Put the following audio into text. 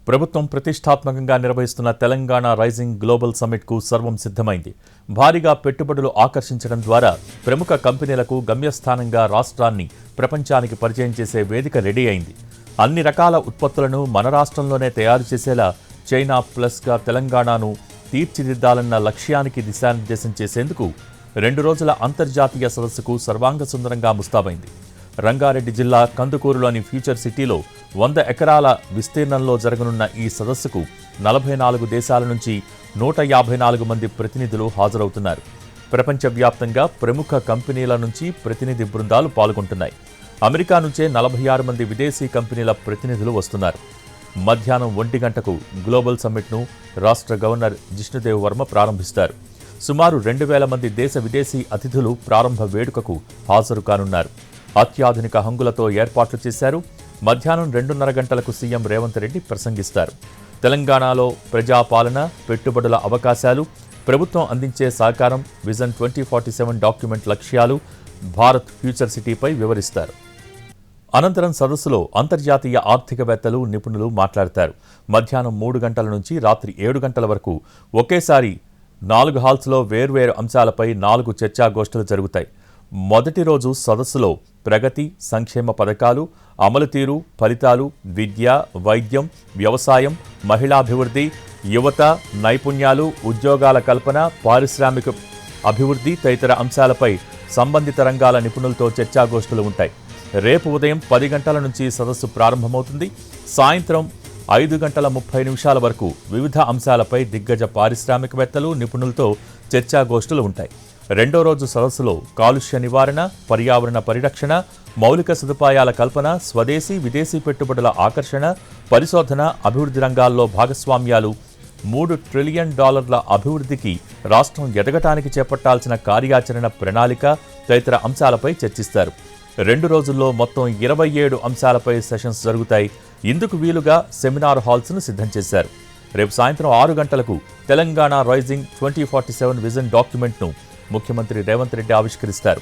ప్రభుత్వం ప్రతిష్టాత్మకంగా నిర్వహిస్తున్న తెలంగాణ రైజింగ్ గ్లోబల్ సమ్మిట్కు సర్వం సిద్ధమైంది. భారీగా పెట్టుబడులు ఆకర్షించడం ద్వారా ప్రముఖ కంపెనీలకు గమ్యస్థానంగా రాష్ట్రాన్ని ప్రపంచానికి పరిచయం చేసే వేదిక రెడీ అయింది. అన్ని రకాల ఉత్పత్తులను మన రాష్ట్రంలోనే తయారు చేసేలా చైనా ప్లస్గా తెలంగాణను తీర్చిదిద్దాలన్న లక్ష్యానికి దిశానిర్దేశం చేసేందుకు 2 రోజుల అంతర్జాతీయ సదస్సుకు సర్వాంగ సుందరంగా ముస్తాబైంది. రంగారెడ్డి జిల్లా కందుకూరులోని ఫ్యూచర్ సిటీలో 100 ఎకరాల విస్తీర్ణంలో జరగనున్న ఈ సదస్సుకు 44 దేశాల నుంచి 154 మంది ప్రతినిధులు హాజరవుతున్నారు. ప్రపంచవ్యాప్తంగా ప్రముఖ కంపెనీల నుంచి ప్రతినిధి బృందాలు పాల్గొంటున్నాయి. అమెరికా నుంచే 46 మంది విదేశీ కంపెనీల ప్రతినిధులు వస్తున్నారు. మధ్యాహ్నం 1 గంటకు గ్లోబల్ సమ్మిట్ను రాష్ట్ర గవర్నర్ జిష్ణుదేవ్ వర్మ ప్రారంభిస్తారు. సుమారు 2000 మంది దేశ విదేశీ అతిథులు ప్రారంభ వేడుకకు హాజరు కానున్నారు. అత్యాధునిక హంగులతో ఏర్పాట్లు చేశారు. మధ్యాహ్నం 2:30 గంటలకు సీఎం రేవంత్ రెడ్డి ప్రసంగిస్తారు. తెలంగాణలో ప్రజాపాలన, పెట్టుబడుల అవకాశాలు, ప్రభుత్వం అందించే సహకారం, విజన్ 2047 డాక్యుమెంట్ లక్ష్యాలు, భారత్ ఫ్యూచర్ సిటీపై వివరిస్తారు. అనంతరం సదస్సులో అంతర్జాతీయ ఆర్థికవేత్తలు, నిపుణులు మాట్లాడతారు. మధ్యాహ్నం 3 గంటల నుంచి రాత్రి 7 గంటల వరకు ఒకేసారి 4 హాల్స్లో వేర్వేరు అంశాలపై 4 చర్చాగోష్ఠులు జరుగుతాయి. మొదటి రోజు సదస్సులో ప్రగతి, సంక్షేమ పథకాలు, అమలు తీరు, ఫలితాలు, విద్య, వైద్యం, వ్యవసాయం, మహిళాభివృద్ధి, యువత, నైపుణ్యాలు, ఉద్యోగాల కల్పన, పారిశ్రామిక అభివృద్ధి తదితర అంశాలపై సంబంధిత రంగాల నిపుణులతో చర్చాగోష్ఠులు ఉంటాయి. రేపు ఉదయం 10 గంటల నుంచి సదస్సు ప్రారంభమవుతుంది. సాయంత్రం 5:30 వరకు వివిధ అంశాలపై దిగ్గజ పారిశ్రామికవేత్తలు, నిపుణులతో చర్చాగోష్ఠులు ఉంటాయి. రెండో రోజు సదస్సులో కాలుష్య నివారణ, పర్యావరణ పరిరక్షణ, మౌలిక సదుపాయాల కల్పన, స్వదేశీ, విదేశీ పెట్టుబడుల ఆకర్షణ, పరిశోధన, అభివృద్ధి రంగాల్లో భాగస్వామ్యాలు, $3 ట్రిలియన్ అభివృద్ధికి రాష్ట్రం ఎదగటానికి చేపట్టాల్సిన కార్యాచరణ ప్రణాళిక తదితర అంశాలపై చర్చిస్తారు. 2 రోజుల్లో మొత్తం 27 అంశాలపై సెషన్స్ జరుగుతాయి. ఇందుకు వీలుగా సెమినార్ హాల్స్ను సిద్ధం చేశారు. రేపు సాయంత్రం 6 గంటలకు తెలంగాణ రైజింగ్ 2047 విజన్ డాక్యుమెంట్ను ముఖ్యమంత్రి రేవంత్ రెడ్డి ఆవిష్కరిస్తారు.